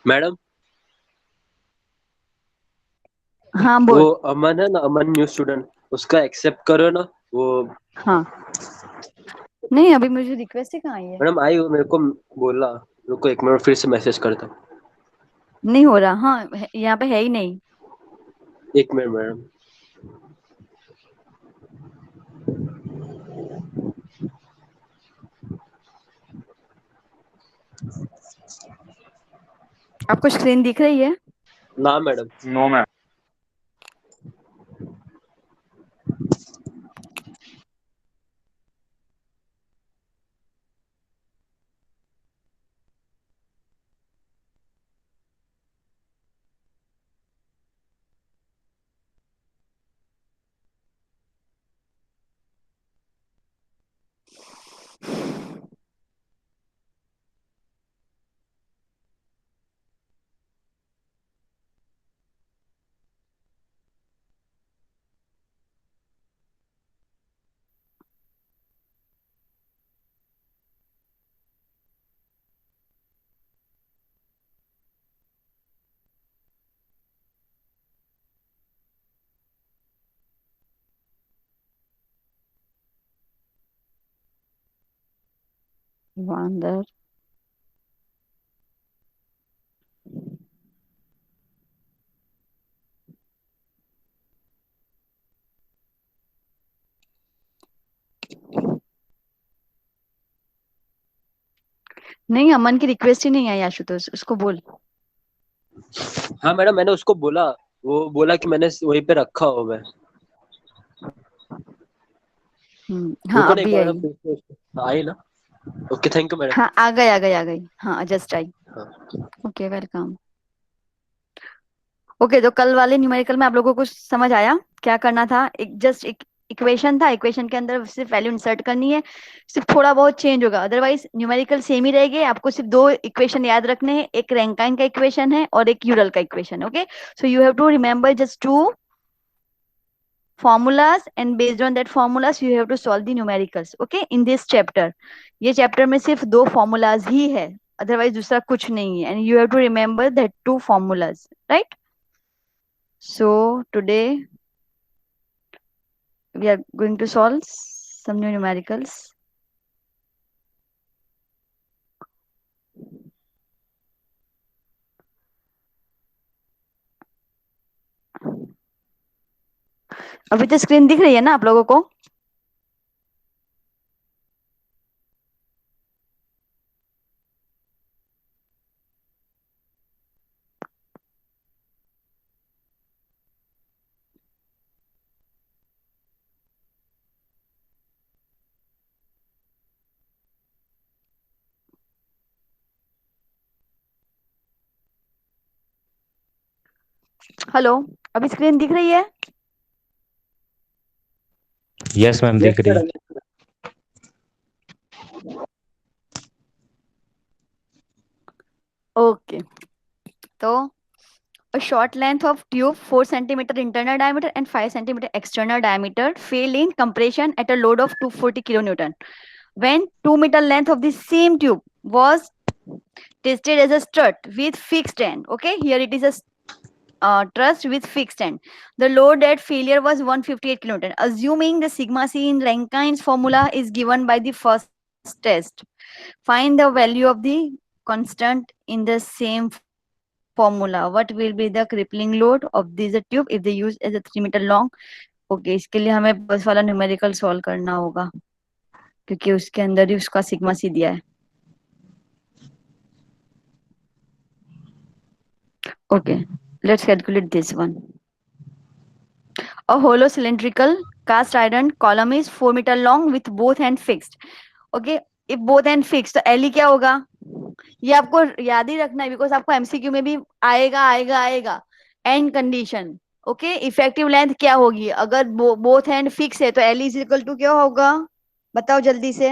Madam, हाँ वो बोल। अमन है ना, अमन न्यू स्टूडेंट, उसका एक्सेप्ट करो ना वो। हाँ, नहीं अभी मुझे रिक्वेस्ट ही कहाँ आई है। मैडम आई वो मेरे को बोला। रुको एक मिनट, फिर से मैसेज करता हूँ। नहीं हो रहा, हाँ यहाँ पे है ही नहीं। एक मिनट मैडम। आपको स्क्रीन दिख रही है? ना मैडम। No ma'am. वांदर। नहीं, अमन की रिक्वेस्ट ही नहीं आई आशुतोष, उसको बोल। हाँ मैडम, मैंने उसको बोला। वो बोला कि मैंने वहीं पे रखा हुआ है। हाँ रुको ना एक अभी बार, आई। फिर से आई ना। Okay, thank you madam. हाँ आ गई आ गई आ गई, हाँ जस्ट आई। हाँ ओके वेलकम। ओके, तो कल वाले न्यूमेरिकल में आप लोगों को कुछ समझ आया? क्या करना था? एक जस्ट एक इक्वेशन था, इक्वेशन के अंदर सिर्फ वैल्यू इंसर्ट करनी है। सिर्फ थोड़ा बहुत चेंज होगा, अदरवाइज न्यूमेरिकल सेम ही रहेगी। आपको सिर्फ दो इक्वेशन याद रखने हैं, एक रैंकाइन का इक्वेशन है और एक यूरल का equation. Okay, so you have to remember just two formulas, and based on that formulas you have to solve the numericals, okay, in this chapter। ये चैप्टर में सिर्फ दो formulas ही है, अदरवाइज दूसरा कुछ नहीं है, and you have to remember that two formulas, right? So today we are going to solve some new numericals। अभी तो स्क्रीन दिख रही है ना आप लोगों को? हेलो, अभी स्क्रीन दिख रही है? यस मैम, यस दिख रही है। मैडम। ओके, तो a short length of tube 4 centimeter internal diameter and 5 centimeter external diameter fail in compression at a load of 240 kilonewton when 2 meter length of the same tube was tested as a strut with fixed end. Okay, here it is a truss with fixed end. The load at failure was 158 kilonewton. Assuming the sigma c in Rankine's formula is given by the first test, find the value of the constant in the same formula. What will be the crippling load of this tube if they use as a 3 meter long? Okay, इसके लिए हमें बस वाला numerical solve करना होगा, क्योंकि उसके अंदर ही उसका सिग्मा सी दिया है। Okay, let's calculate this one. A hollow cylindrical cast iron column is 4 meter long with both end fixed. Okay, if both end fixed, तो एल क्या होगा? ये आपको याद ही रखना है, बिकॉज आपको एमसीक्यू में भी आएगा आएगा आएगा। And condition. Okay, effective length क्या होगी अगर बोथ एंड फिक्स है? तो एल इज इक्वल टू क्या होगा? बताओ जल्दी से।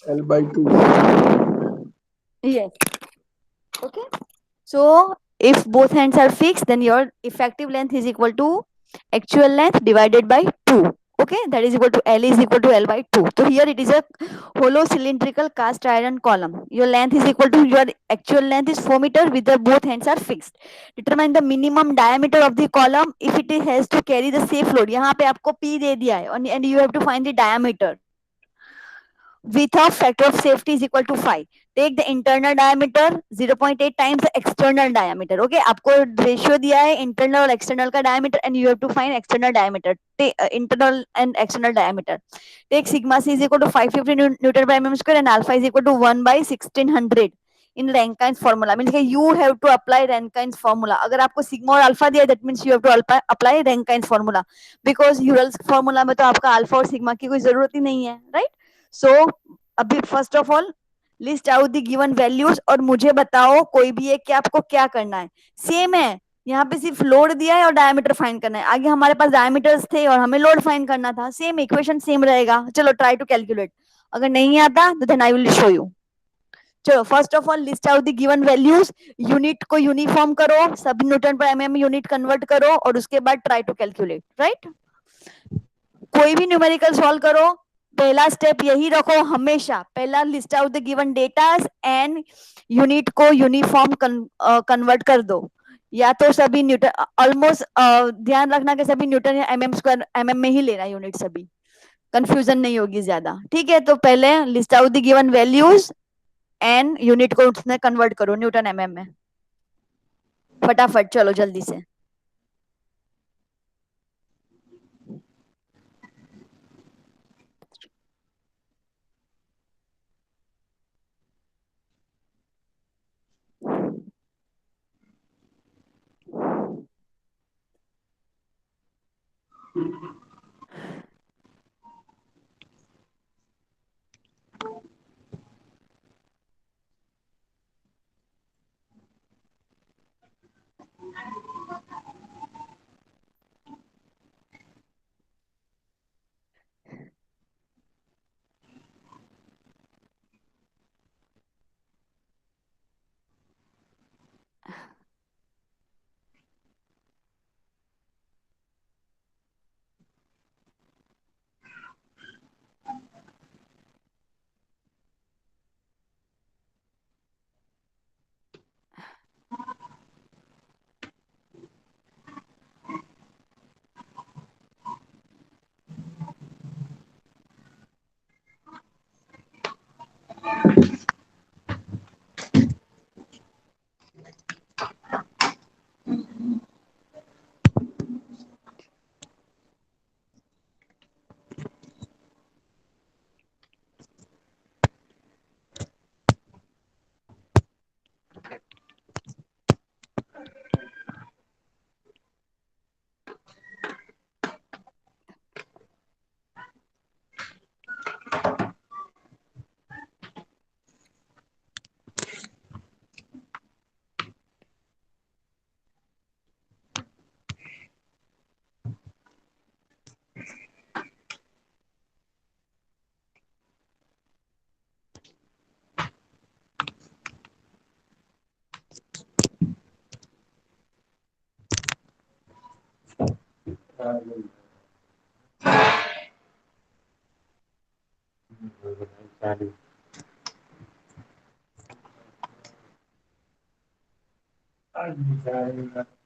L/2। Yes. Okay, so If both hands are fixed, then your effective length is equal to actual length divided by 2. Okay, that is equal to L is equal to L by 2. So here it is a hollow cylindrical cast iron column. Your length is equal to your actual length is 4 meter with the both hands are fixed. Determine the minimum diameter of the column if it has to carry the safe load. यहाँ पे आपको P दे दिया है and you have to find the diameter. With a factor of safety is equal to 5. Take the internal diameter 0.8 times the external diameter. Okay, आपको ratio दिया है internal और external का diameter and you have to find external diameter. Internal and external diameter. Take sigma c is equal to 550 Newton per mm square and alpha is equal to 1 by 1600 in Rankine's formula. Means you have to apply Rankine's formula. अगर आपको sigma और alpha दिया that means you have to apply Rankine's formula because Ural's formula में तो आपका alpha और sigma की कोई जरूरत ही नहीं है, right? So अभी first of all list out the given values और मुझे बताओ कोई भी एक कि आपको क्या करना है. सेम है, यहाँ पे सिर्फ लोड दिया है और डायमीटर फाइंड करना है. आगे हमारे पास डायमीटर्स थे और हमें लोड फाइंड करना था. सेम इक्वेशन सेम रहेगा. चलो ट्राई टू कैलकुलेट. अगर नहीं आता तो then I will show you. चलो first of all list out the given values. Unit को यूनिफॉर्म करो, सब न्यूटन पर एमएम यूनिट कन्वर्ट करो और उसके बाद ट्राई टू कैलकुलेट. राइट, कोई भी न्यूमेरिकल सॉल्व करो, पहला स्टेप यही रखो हमेशा. पहला list out the given datas and unit को यूनिफॉर्म कन्वर्ट कर दो. या तो सभी न्यूटन ऑलमोस्ट ध्यान रखना कि सभी न्यूटन या एमएम स्क्वायर एमएम में ही लेना यूनिट, सभी कंफ्यूजन नहीं होगी ज्यादा. ठीक है, तो पहले list out the given values and unit को उसमें कन्वर्ट करो न्यूटन एमएम में. फटाफट चलो जल्दी से.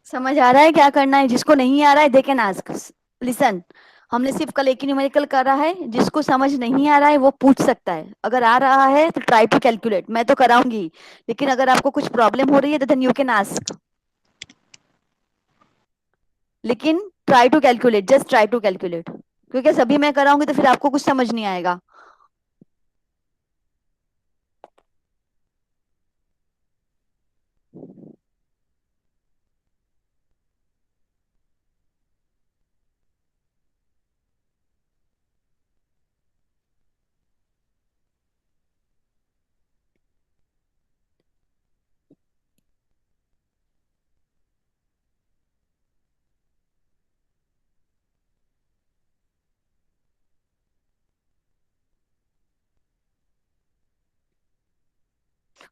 समझ आ रहा है क्या करना है? जिसको नहीं आ रहा है दे कैन आस्क. लिसन, हमने सिर्फ कल एक ही न्यूमेरिकल करा है. जिसको समझ नहीं आ रहा है वो पूछ सकता है. अगर आ रहा है तो ट्राई टू कैलकुलेट. मैं तो कराऊंगी, लेकिन अगर आपको कुछ प्रॉब्लम हो रही है तो देन यू कैन आस्क. लेकिन try to calculate, just try to calculate, क्योंकि सभी मैं कराऊंगी तो फिर आपको कुछ समझ नहीं आएगा.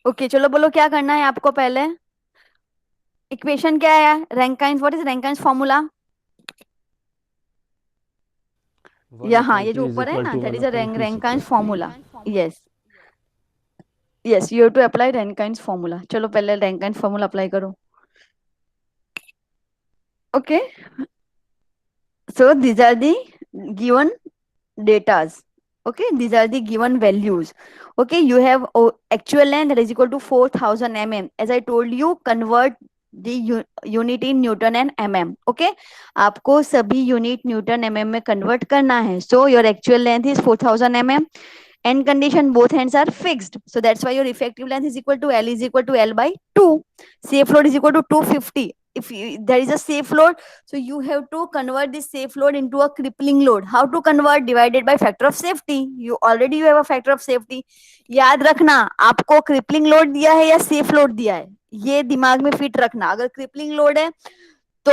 ओके चलो बोलो क्या करना है आपको पहले. इक्वेशन क्या है? Rankine's, what is Rankine's formula? One यहाँ अपॉन ये जो टू इज ऊपर है इक्वल ना, to that one is a upon two c Rankine's square. Formula. Yes, yes, you have to apply Rankine's formula. चलो पहले रैंकाइंस फॉर्मूला अप्लाई करो. Okay, so these are the given datas. Okay, these are the given values. Okay, you have actual length that is equal to 4000 mm. As I told you, convert the unit in Newton and mm. Okay, आपको सभी unit Newton mm में convert करना है. So your actual length is 4000 mm. End condition, both ends are fixed, so that's why your effective length is equal to L is equal to L by 2. Safe load is equal to 250. If there is a safe load, so you have to convert this safe load into a crippling load. How to convert? Divided by factor of safety. You have a factor of safety. याद रखना, आपको crippling load दिया है या safe load दिया है, ये दिमाग में फिट रखना. अगर क्रिपलिंग लोड है तो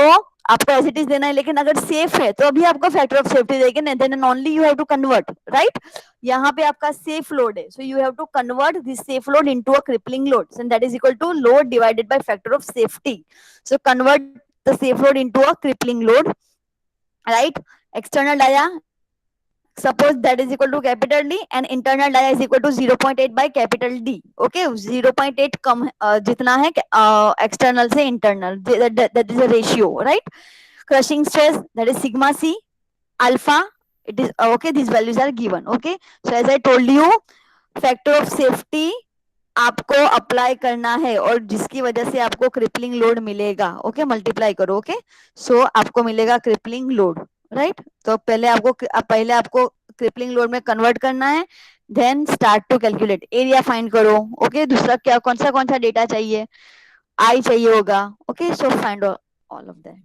आपको एज इट इज देना है, लेकिन अगर सेफ है तो अभी आपको फैक्टर ऑफ सेफ्टी देंगे, then and only you have to convert, right. यहाँ पे आपका सेफ लोड है, so you have to convert this safe load into a crippling load, and that is equal to load divided by factor of safety. So convert the safe load into a crippling load, right. External dia, suppose that is equal to capital D and internal dia is equal to 0.8 by capital D. Okay, 0.8 कम जितना है external से internal, that is a ratio, right. Crushing stress, that is sigma c alpha, it is okay, these values are given. Okay, so as I told you, factor of safety आपको apply करना है और जिसकी वजह से आपको crippling load मिलेगा. Okay, multiply करो. ओके, सो आपको मिलेगा क्रिपलिंग लोड, राइट. तो पहले आपको क्रिपलिंग लोड में कन्वर्ट करना है, then start to calculate. Area find करो. ओके, दूसरा क्या, कौन सा डेटा चाहिए? आई चाहिए होगा. Okay, so find all of that.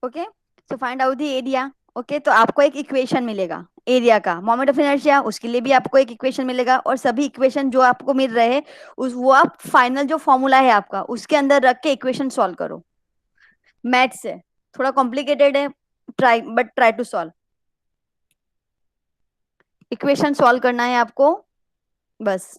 Okay, so find out the area. Okay, तो आपको एक इक्वेशन मिलेगा एरिया का, मोमेंट ऑफ इनर्शिया, उसके लिए भी आपको एक इक्वेशन मिलेगा, और सभी इक्वेशन जो आपको मिल रहे हैं उस वो आप फाइनल जो फॉर्मूला है आपका उसके अंदर रख के इक्वेशन सॉल्व करो. मैथ्स है, थोड़ा कॉम्प्लिकेटेड है, try to solve. Equation solve करना है आपको, बस.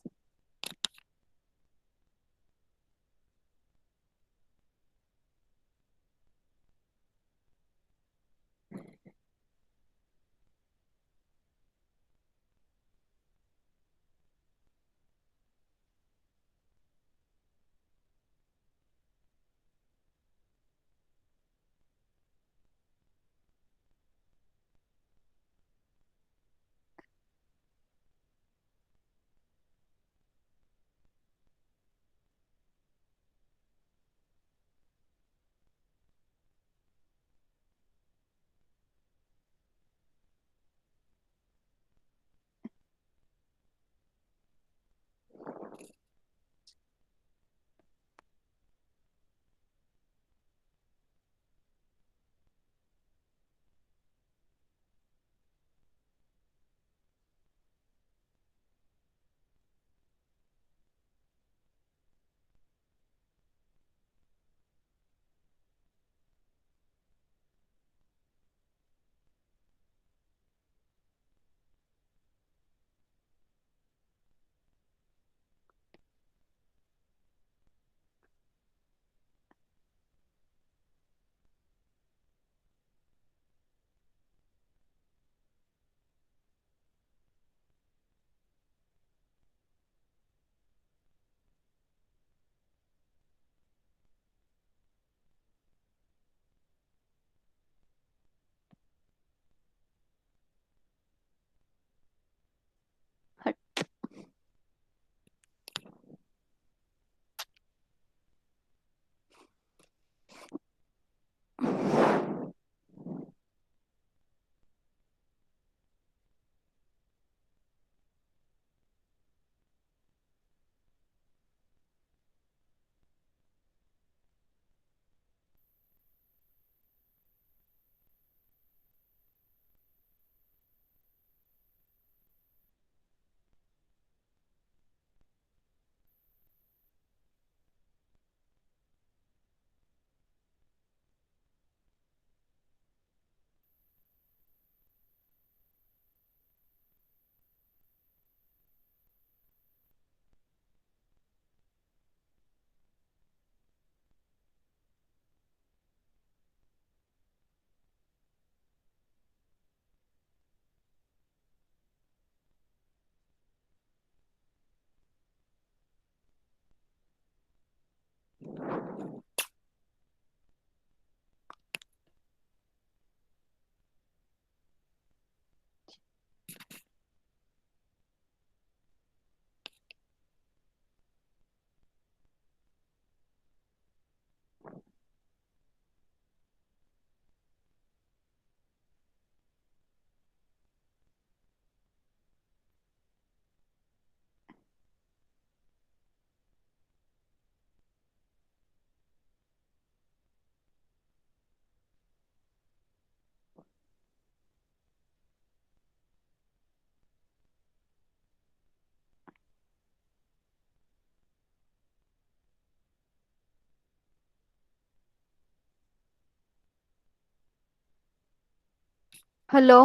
हेलो,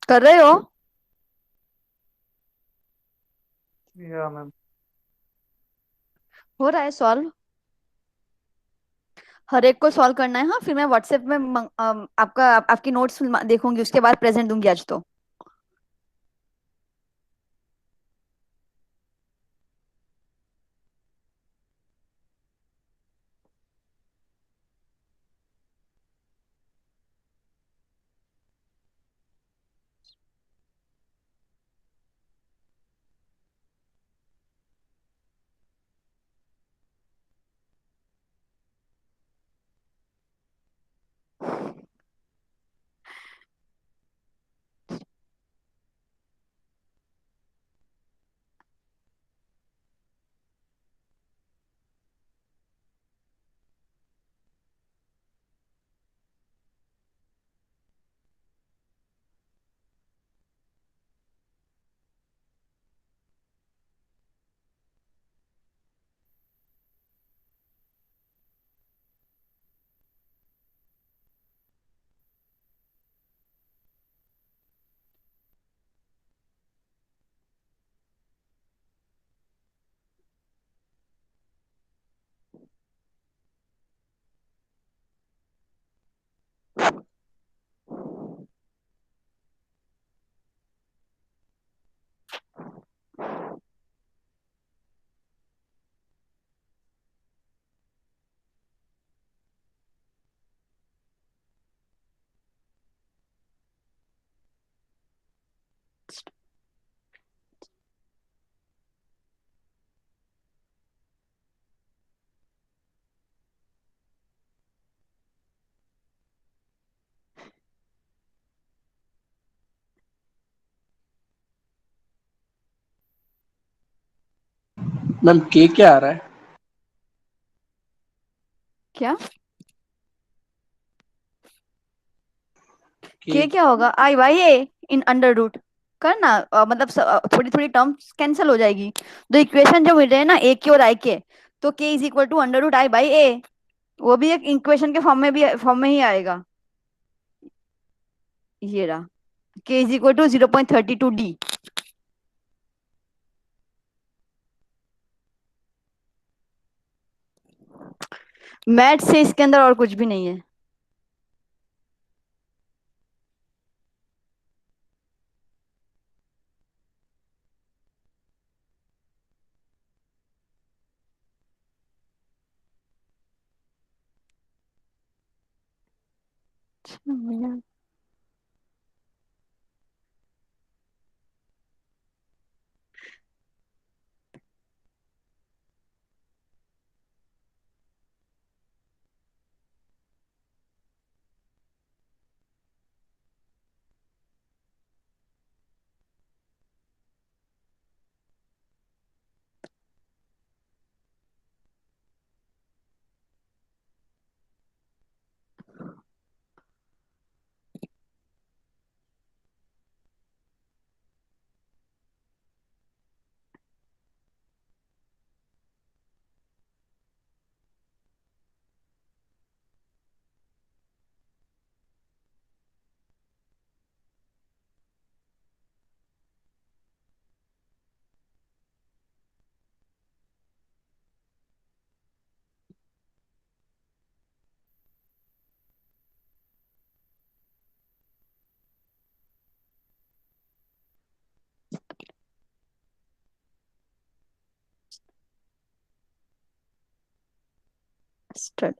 कर रहे हो? या मैम। हो रहा है सॉल्व? हर एक को सॉल्व करना है। हाँ, फिर मैं व्हाट्सएप में आपकी नोट्स देखूंगी, उसके बाद प्रेजेंट दूंगी आज तो। मैम के क्या आ रहा है? क्या? के के क्या होगा? I by A in under root. करना मतलब थोड़ी थोड़ी टर्म्स कैंसिल हो जाएगी। दो इक्वेशन जो मिल रहे हैं ना, ए के और आई के, तो k is equal to under root I by A. वो भी एक इक्वेशन के फॉर्म में ही आएगा। ये रहा, K is equal to 0.32 D. Math से इसके अंदर और कुछ भी नहीं है। Start.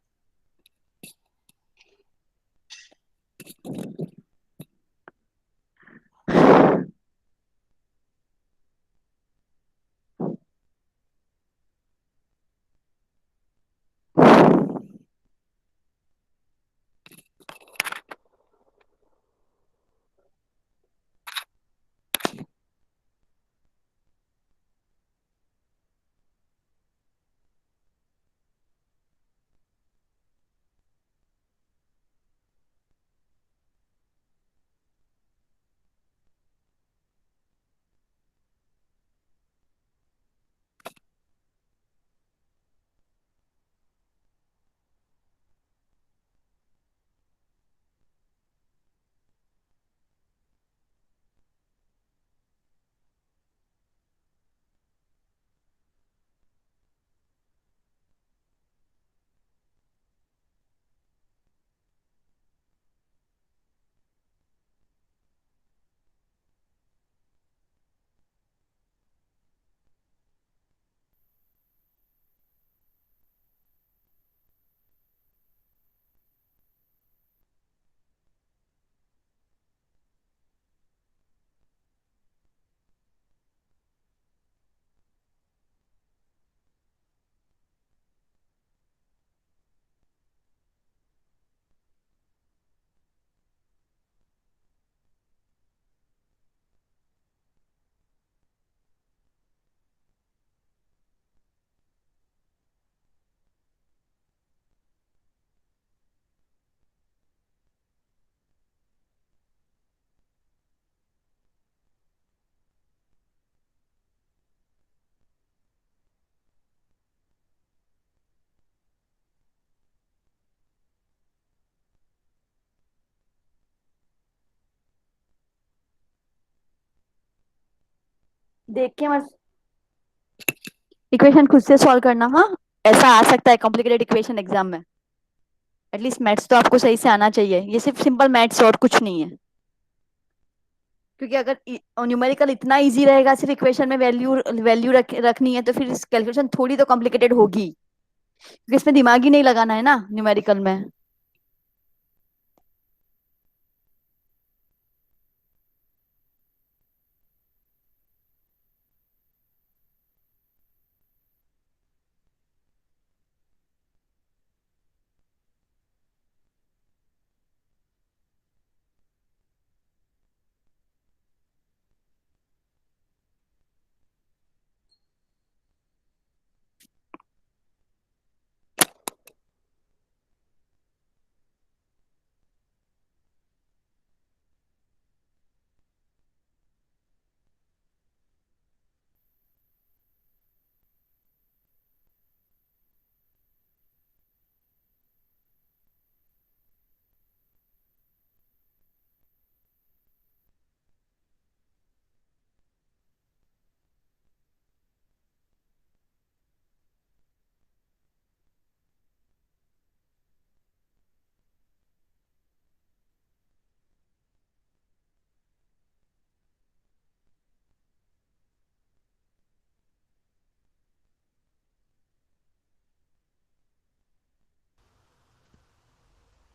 देख के मत इक्वेशन खुद से सॉल्व करना। हाँ, ऐसा आ सकता है कॉम्प्लिकेटेड इक्वेशन एग्जाम में। एटलीस्ट मैथ्स तो आपको सही से आना चाहिए, ये सिर्फ सिंपल मैथ्स और कुछ नहीं है। क्योंकि अगर न्यूमेरिकल इतना इजी रहेगा, सिर्फ इक्वेशन में वैल्यू वैल्यू रखनी है, तो फिर कैलकुलेशन थोड़ी तो कॉम्प्लिकेटेड होगी, क्योंकि इसमें दिमाग ही नहीं लगाना है ना न्यूमेरिकल में।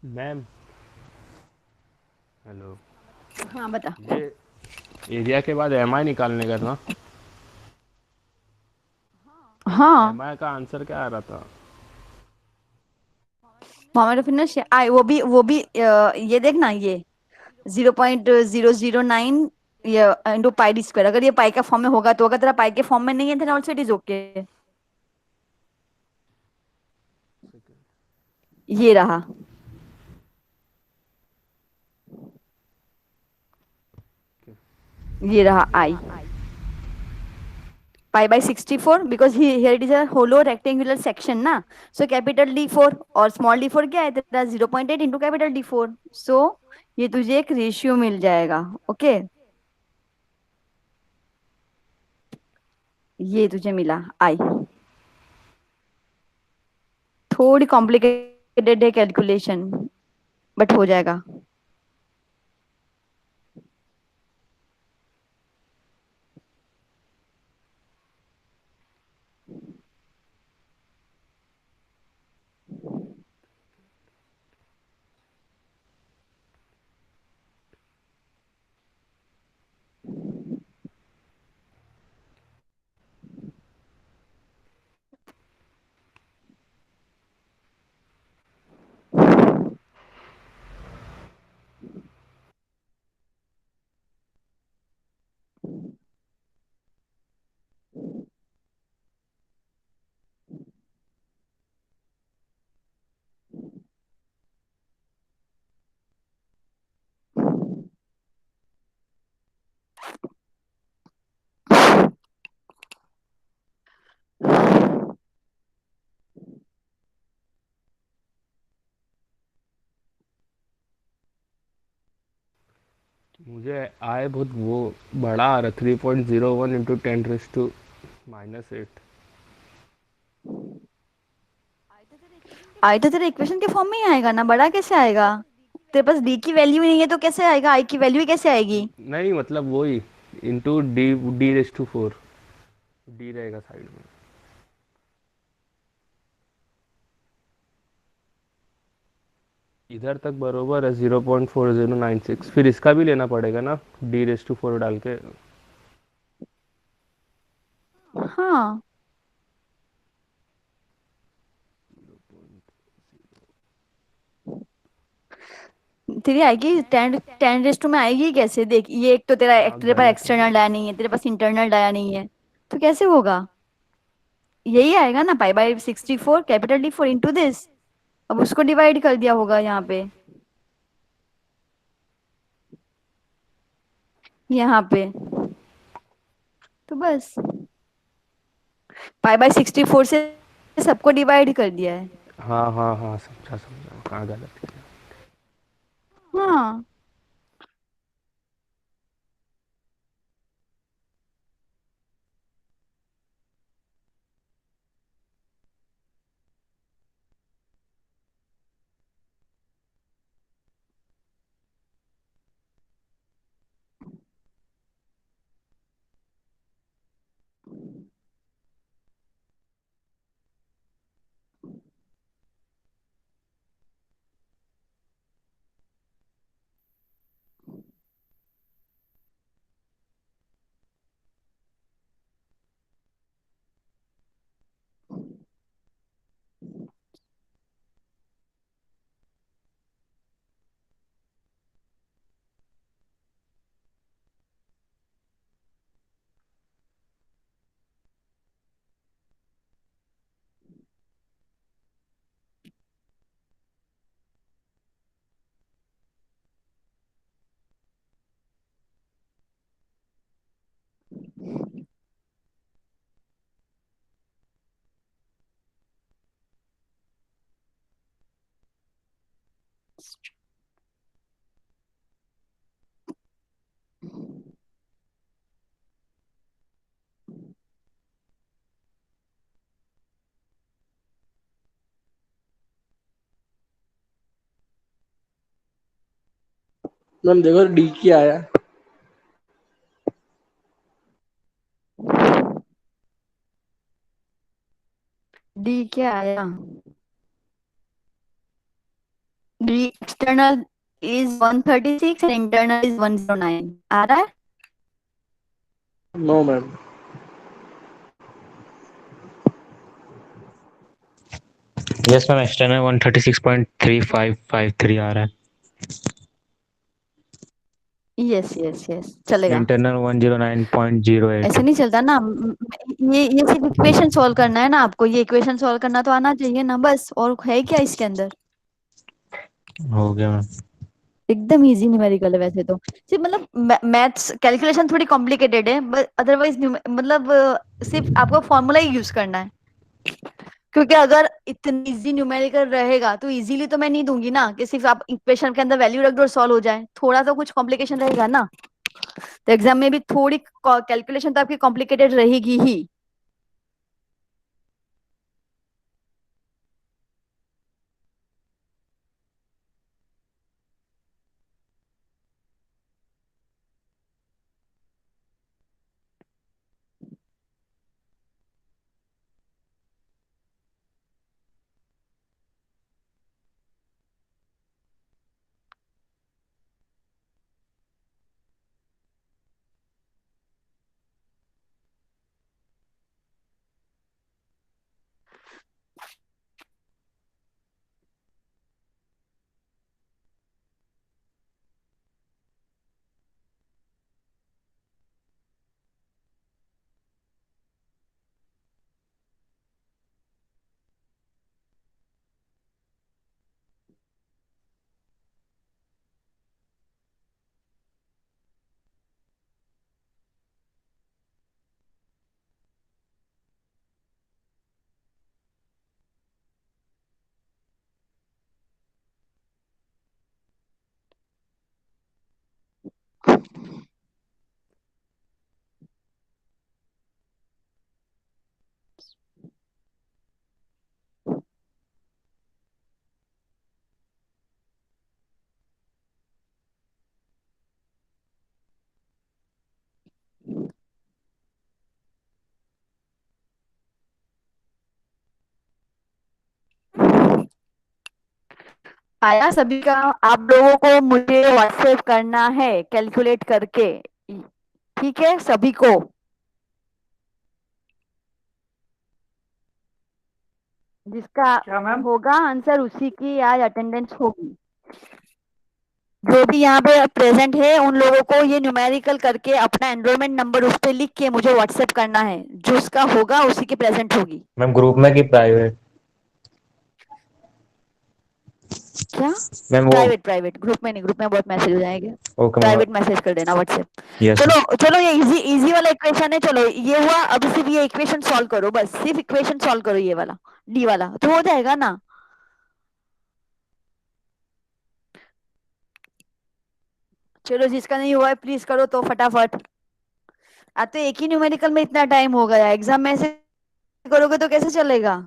Ma'am, hello. हाँ बता। ये एरिया के बाद एम आई निकालने का ना, हाँ, एम आई का आंसर क्या आ रहा था? मोमेंट ऑफ इनर्शिया आई, वो भी ये देखना, ये 0.009 ये इंटू पाई डी स्क्वायर। अगर ये पाई का फॉर्म में होगा तो, अगर तेरा पाई के फॉर्म में नहीं है then also it is okay. ये रहा, ये रहा I pi by 64, because here it is a hollow rectangular section ना। सो कैपिटल D4 और स्मॉल d4 क्या है तेरा, 0.8 इंटू कैपिटल D4। सो ये तुझे एक रेशियो मिल जाएगा। ओके, ये तुझे मिला आई। थोड़ी कॉम्प्लिकेटेड है कैलकुलेशन, बट हो जाएगा। मुझे आए बहुत वो बड़ा आ रहा, 3.01 इंटू 10⁻⁻8। आई तो तेरे इक्वेशन के फॉर्म में ही आएगा ना, बड़ा कैसे आएगा? तेरे पास डी की वैल्यू ही नहीं है तो कैसे आएगा, आई की वैल्यू ही कैसे आएगी? नहीं मतलब वही इंटू D4, डी रहेगा साइड में। इधर तक बरोबर है 0.4096, फिर इसका भी लेना पड़ेगा ना D4 डाल के। हाँ, तेरी आएगी 10 10 में आएगी कैसे? देख, ये एक तो तेरा हाँ तेरे पास गलत है। एक्सटर्नल डाया नहीं है, तेरे पास इंटरनल डाया नहीं है, तो कैसे होगा? यही आएगा ना, पाई by 64 capital D4 into this. अब उसको डिवाइड कर दिया होगा यहाँ पे, यहाँ पे, तो बस पाई बाय 64 से सबको डिवाइड कर दिया है। हाँ हाँ हाँ, समझा समझा, कहाँ गलत किया। हाँ, मैम देखो डी क्या आया। डी क्या आया? D external is 136 and internal is 109 आ रहा है? No ma'am. Yes ma'am, external 136.3553 आ रहा है। यस यस यस चलेगा। इंटरनल 109.08। ऐसे नहीं चलता ना। ये सिर्फ इक्वेशन सॉल्व करना है ना आपको, ये इक्वेशन सॉल्व करना तो आना चाहिए ना बस, और है क्या इसके अंदर? हो गया मैम। एकदम इजी न्यूमेरिकल है वैसे तो। सिर्फ मतलब मैथ्स कैलकुलेशन थोड़ी कॉम्प्लिकेटेड है, बट अदरवाइज मतलब सिर्फ आपको फॉर्मूला ही यूज करना है। क्योंकि अगर इतनी इजी न्यूमेरिकल रहेगा तो इजीली तो मैं नहीं दूंगी ना कि सिर्फ आप इक्वेशन के अंदर वैल्यू रख दो और सॉल्व हो जाए, थोड़ा तो कुछ कॉम्प्लिकेशन रहेगा ना। तो एग्जाम में भी थोड़ी कैलकुलेशन तो आपकी कॉम्प्लिकेटेड रहेगी ही। आया सभी का? आप लोगों को मुझे व्हाट्सएप करना है कैलकुलेट करके, ठीक है सभी को? जिसका क्या मैम? होगा आंसर उसी की आज अटेंडेंस होगी। जो भी यहाँ पे प्रेजेंट है उन लोगों को ये न्यूमेरिकल करके अपना एनरोलमेंट नंबर उस पे लिख के मुझे व्हाट्सएप करना है, जो उसका होगा उसी की प्रेजेंट होगी। मैम ग्रुप में कि प्राइवेट? क्या? मैम वो प्राइवेट प्राइवेट, ग्रुप में नहीं, ग्रुप में बहुत मैसेज हो जाएंगे। Okay private ma'am. मैसेज कर देना व्हाट्सएप। यस चलो चलो, ये इजी इजी वाला इक्वेशन है, चलो ये हुआ। अब सिर्फ ये इक्वेशन सॉल्व करो, बस सिर्फ इक्वेशन सॉल्व करो, ये वाला डी वाला तो हो जाएगा ना। चलो जिसका नहीं हुआ है प्लीज करो तो फटाफट। अब तो एक ही न्यूमेरिकल में इतना टाइम हो गया, एग्जाम में ऐसे करोगे तो कैसे चलेगा?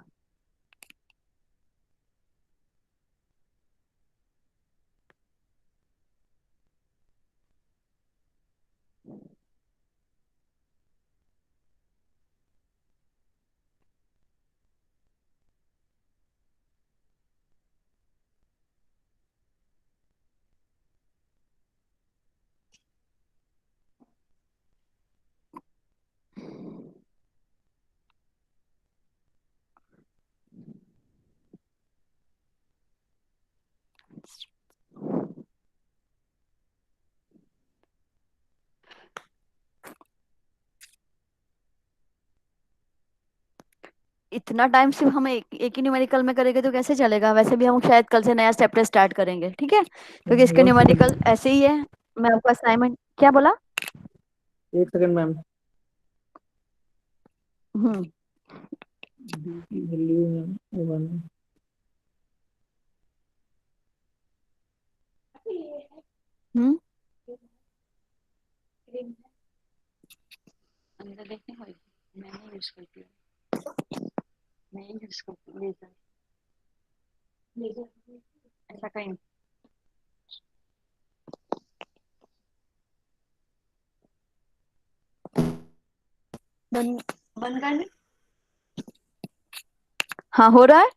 इतना टाइम सिर्फ हम एक ही न्यूमेरिकल में करेंगे तो कैसे चलेगा? वैसे भी हम शायद कल से नया चैप्टर स्टार्ट करेंगे, ठीक है, क्योंकि इसके न्यूमेरिकल ऐसे ही है। मैं आपको असाइनमेंट क्या बोला? एक सेकंड मैम। हम्म वैल्यू मैम 1 हम्म अंदर देखने को मैं नहीं यूज करती हूँ, मैं यूज करती हूँ लेजर ऐसा कहीं बंद बंद कर दे। हाँ हो रहा है।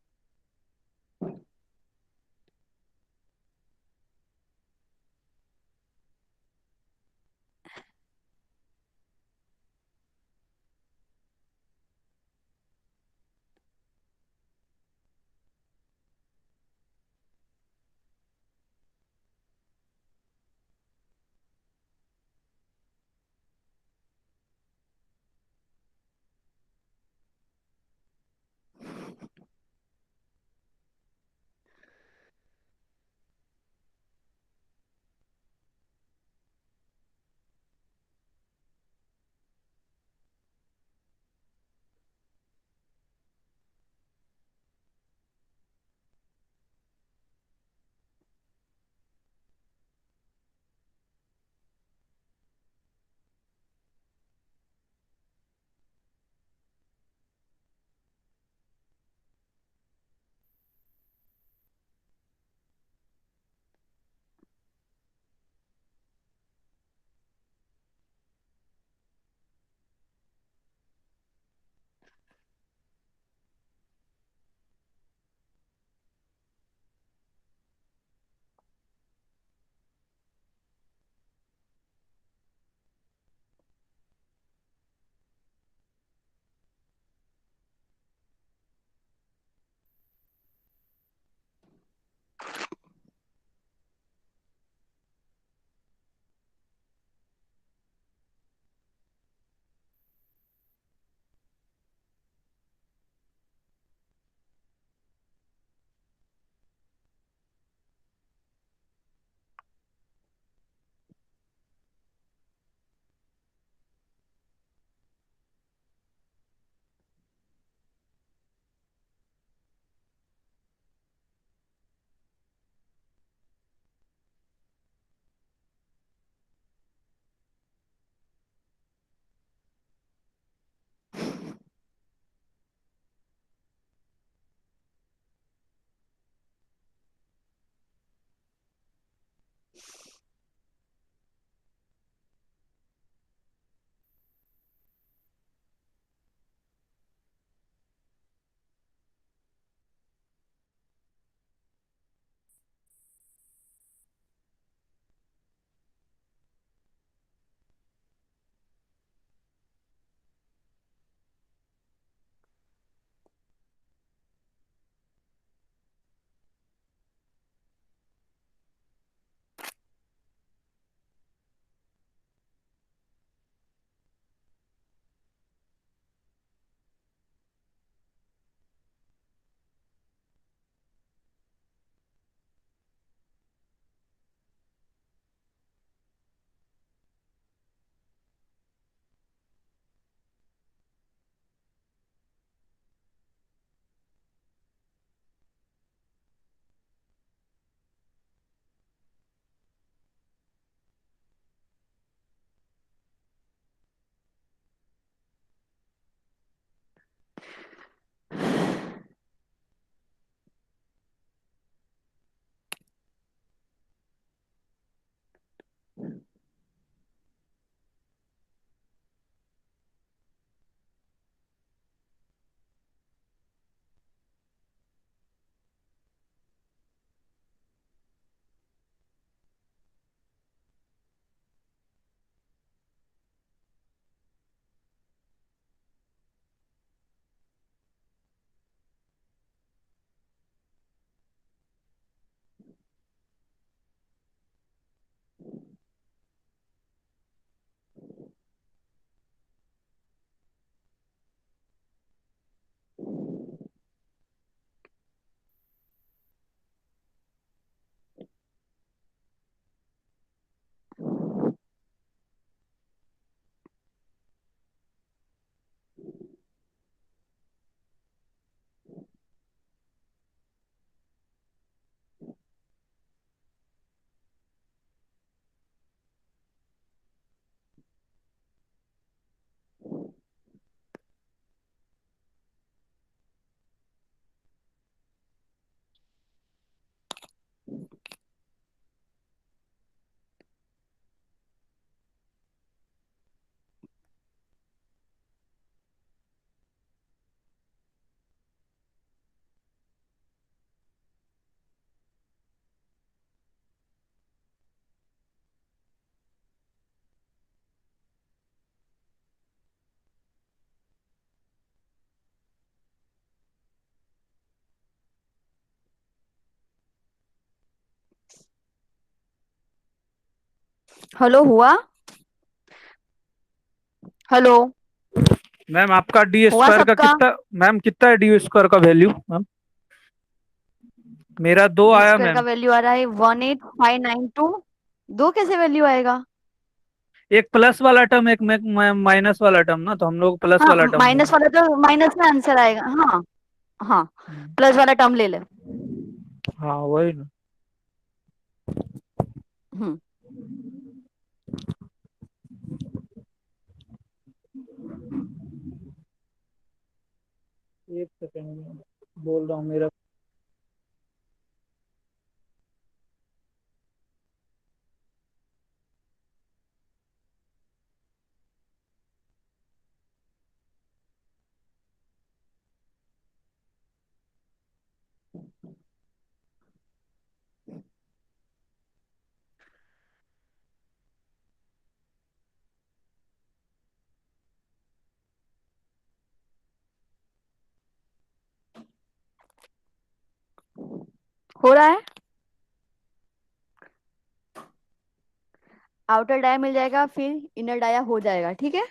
हेलो हुआ? हेलो मैम आपका डी हुआ स्क्वायर का सबका? कितना, मैम कितना है डी स्क्वायर का वैल्यू मैम? मेरा 2 डी आया स्क्वायर का मैम। वैल्यू आ रहा है 18592। दो कैसे वैल्यू आएगा? एक प्लस वाला टर्म, एक माइनस वाला टर्म ना, तो हम लोग प्लस हाँ वाला टर्म माइनस वाला तो माइनस में आंसर आएगा। हाँ हाँ प्लस वाला टर्म ले ले। हाँ वही ना। हम्म एक सेकंड बोल रहा हूँ मेरा। हो रहा है। आउटर डाया मिल जाएगा, फिर इनर डाया हो जाएगा। ठीक है।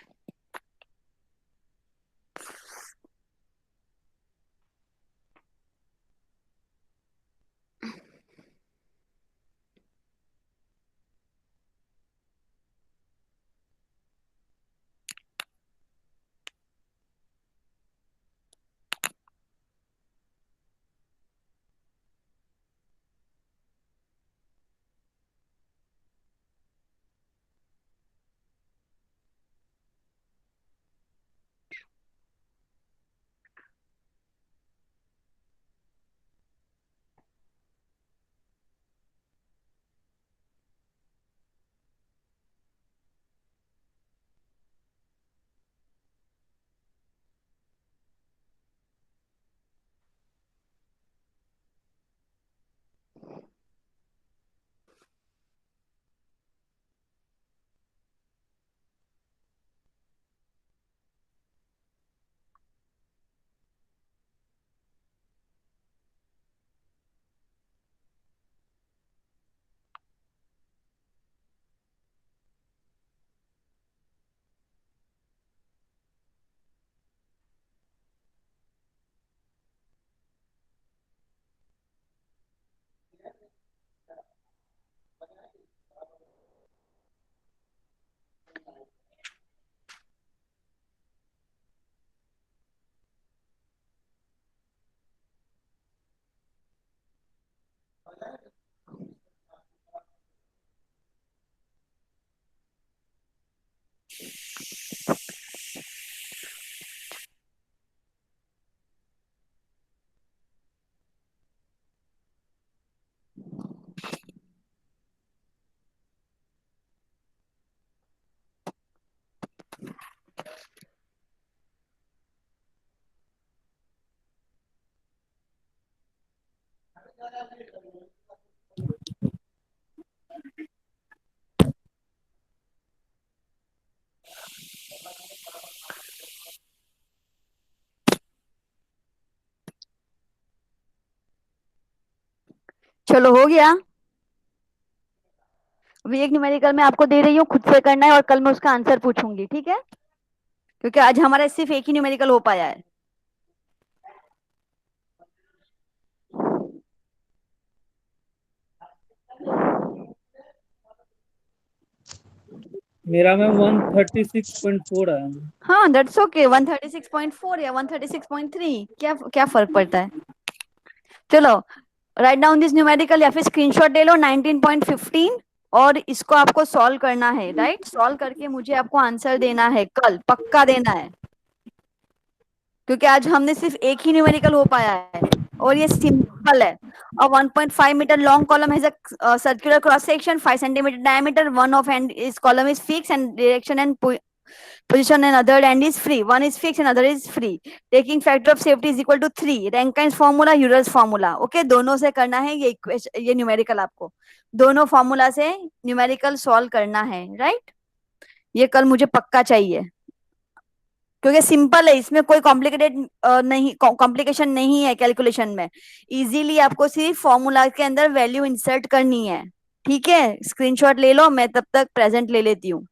चलो हो गया। अभी एक न्यूमेरिकल मैं आपको दे रही हूँ, खुद से करना है और कल मैं उसका आंसर पूछूंगी। ठीक है, क्योंकि आज हमारा सिर्फ एक ही न्यूमेरिकल हो पाया है। मेरा मैम 136.4 आया मैम। हाँ दैट्स ओके। 136.4 या 136.3 क्या क्या फर्क पड़ता है। चलो राइट डाउन दिस न्यूमेरिकल या फिर स्क्रीनशॉट ले लो 19.15 और इसको आपको सॉल्व करना है। राइट, सॉल्व करके मुझे आपको आंसर देना है, कल पक्का देना है, क्योंकि आज हमने सिर्फ एक ही न्यूमेरिकल हो पाया है और ये सिंपल है। A 1.5 meter long column has a circular cross section 5 centimeter diameter. One of and its column is fixed and direction and position and other end is free. One is fixed and other is free. Taking factor of safety is equal to 3. Rankine's formula, Euler's formula. Okay, दोनों से करना है ये equation, ये numerical आपको दोनों formula से numerical solve करना है। राइट, ये कल मुझे पक्का चाहिए, क्योंकि सिंपल है, इसमें कोई कॉम्प्लिकेटेड नहीं, कॉम्प्लिकेशन नहीं है कैलकुलेशन में। इजीली आपको सिर्फ फॉर्मूला के अंदर वैल्यू इंसर्ट करनी है। ठीक है, स्क्रीनशॉट ले लो, मैं तब तक प्रेजेंट ले लेती हूँ।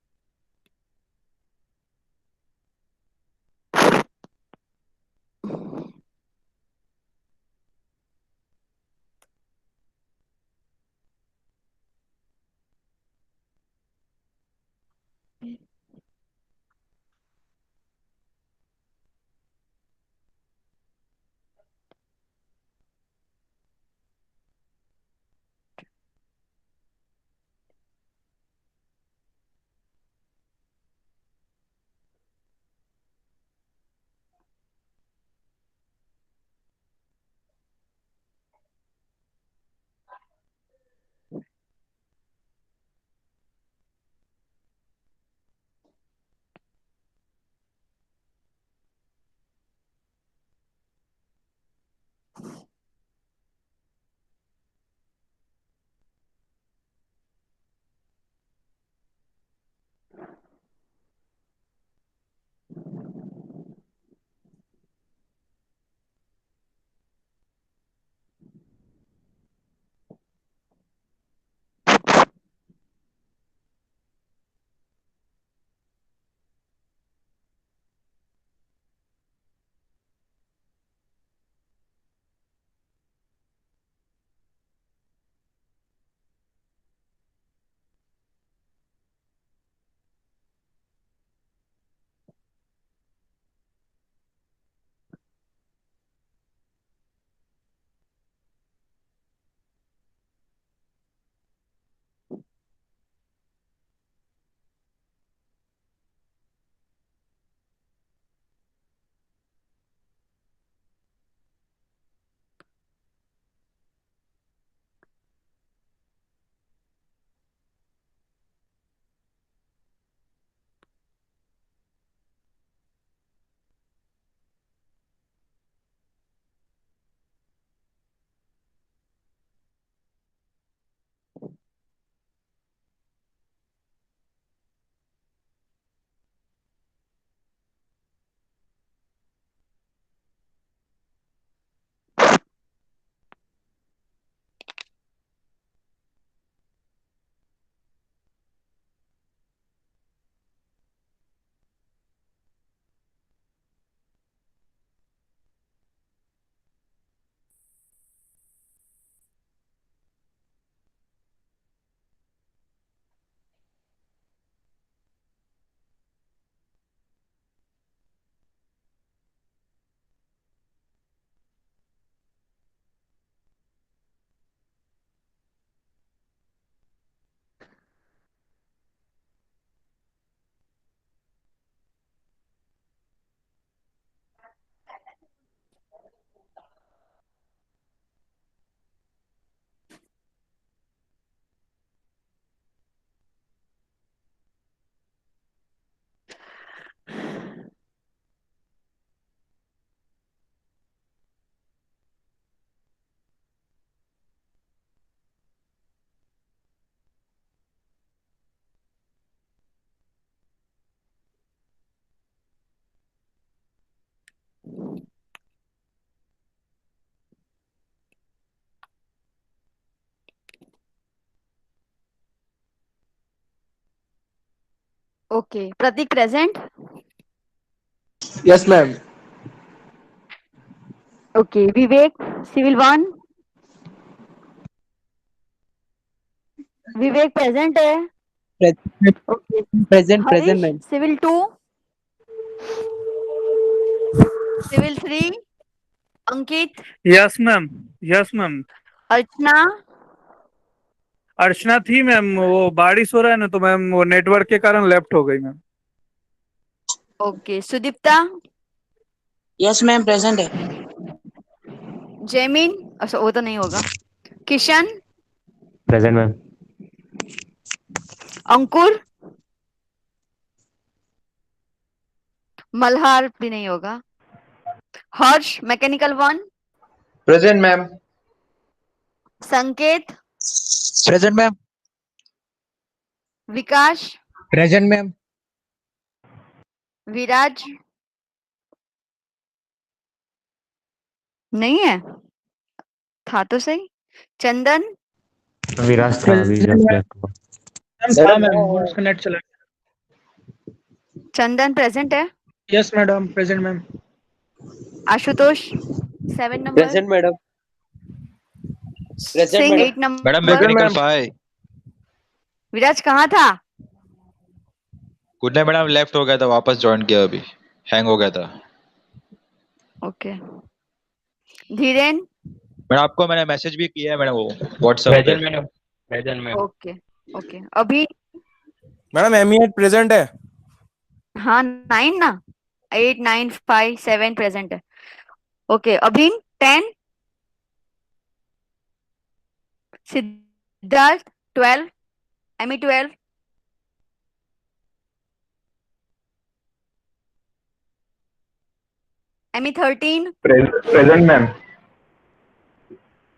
Okay, Prateek present. Yes ma'am. Okay, Vivek civil 1। Vivek present है। Okay, present Harish ma'am. Civil 2, civil 3, Ankit, yes ma'am, yes ma'am. Archana, Archana थी मैम, वो बारिश हो रहा है ना तो मैम वो नेटवर्क के कारण लेफ्ट हो गई ma'am. Okay, Sudipta, yes ma'am present है। जैमिन, अच्छा वो तो नहीं होगा, किशन, प्रेजेंट मैम। अंकुर, मल्हार भी नहीं होगा, हर्ष मैकेनिकल 1, प्रेजेंट मैम। संकेत, प्रेजेंट मैम। विकास, प्रेजेंट मैम। विराज, नहीं है, था तो सही, चंदन, विराज था अभी जस्ट लेफ्ट हुआ। हाँ मैम, उसका नेट चला चंदन प्रेजेंट है। गया। Yes madam, present ma'am. Ashutosh 7 number. Present madam. Present Singh madam. 8 number. Madam mechanical 5। विराज कहाँ था? कुछ नहीं मैडम, लेफ्ट हो गया था, वापस ज्वाइन किया अभी, हैंग हो गया था। ओके। धीरेन। मैडम आपको मैंने मैसेज भी किया है मैडम, वो व्हाट्सएप पे। Present madam, present ma'am. Okay okay. अभी मैडम एमियट प्रेजेंट है। हाँ 9 ना, 8 9 5 7 प्रेजेंट है। ओके अभी 10। Siddharth 12। Amy 12। Amy 13। Present ma'am.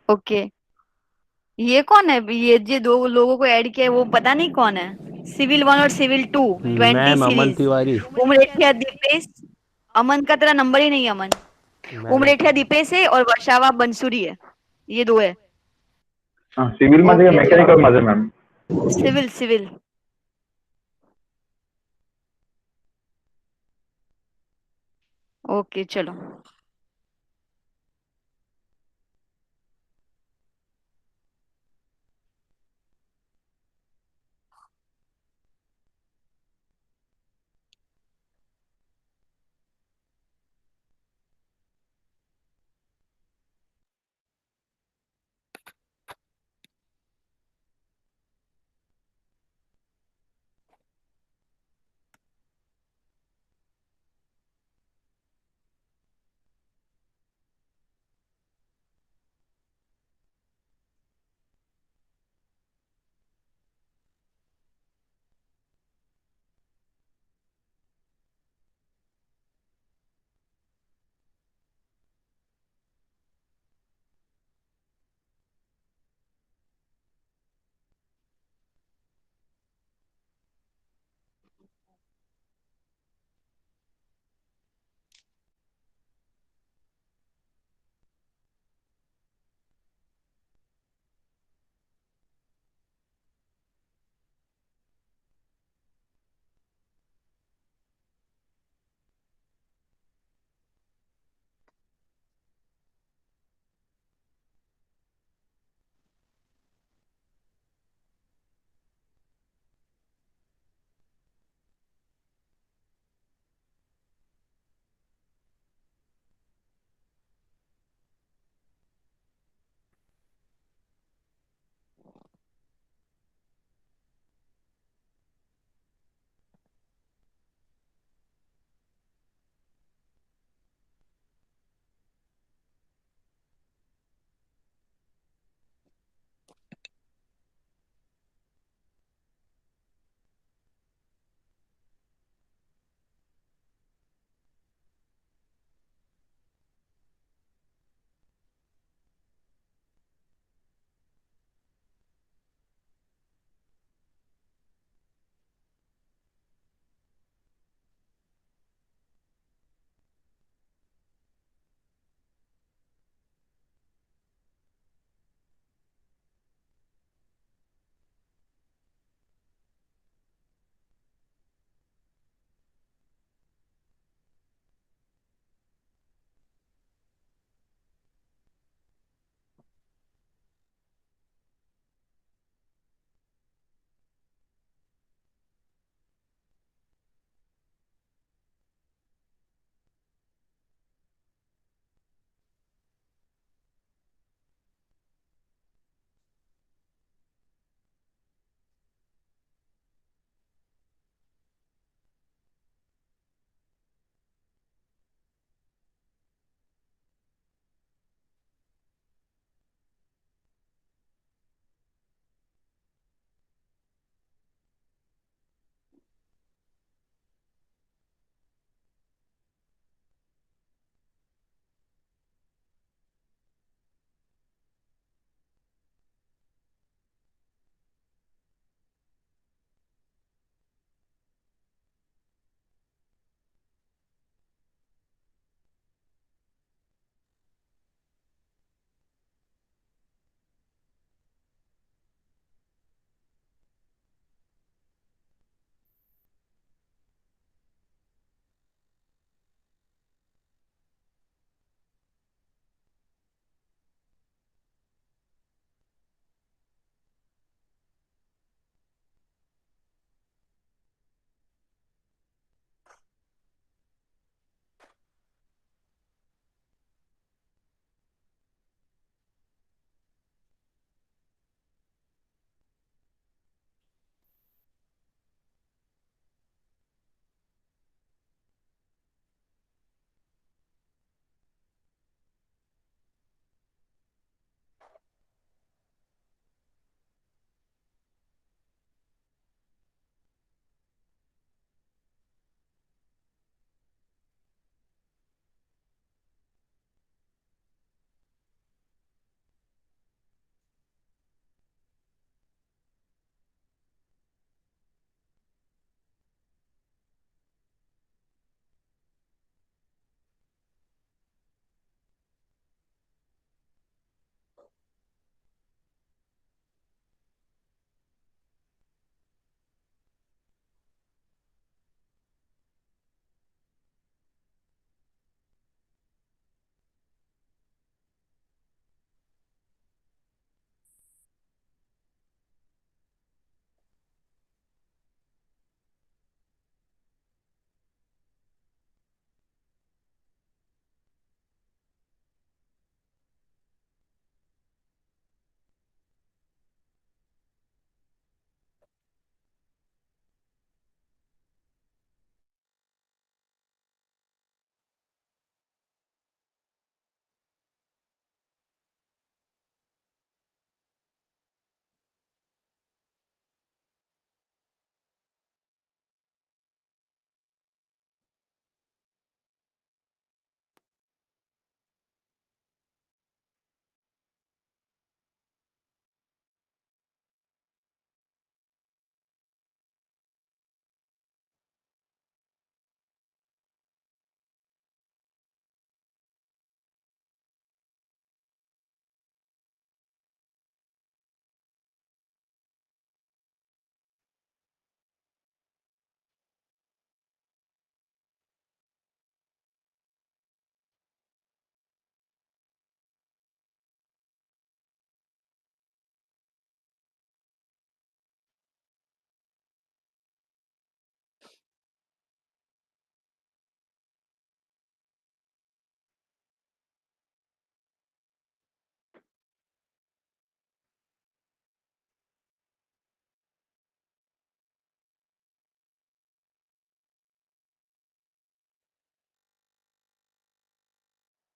Okay. ये कौन है? ये दो लोगों को ऐड किया है, वो पता नहीं कौन है। सिविल 1 और सिविल 2 20 मैम अमन सीरीज। तिवारी। उमरेठिया दीपेश। अमन का तेरा नंबर ही नहीं है अमन। उमरेठिया दीपेश है और वर्षावा बंसुरी है, ये दो है। सिविल मध्ये Okay. मेकॅनिकल मध्ये मॅम। Civil civil. ओके चलो।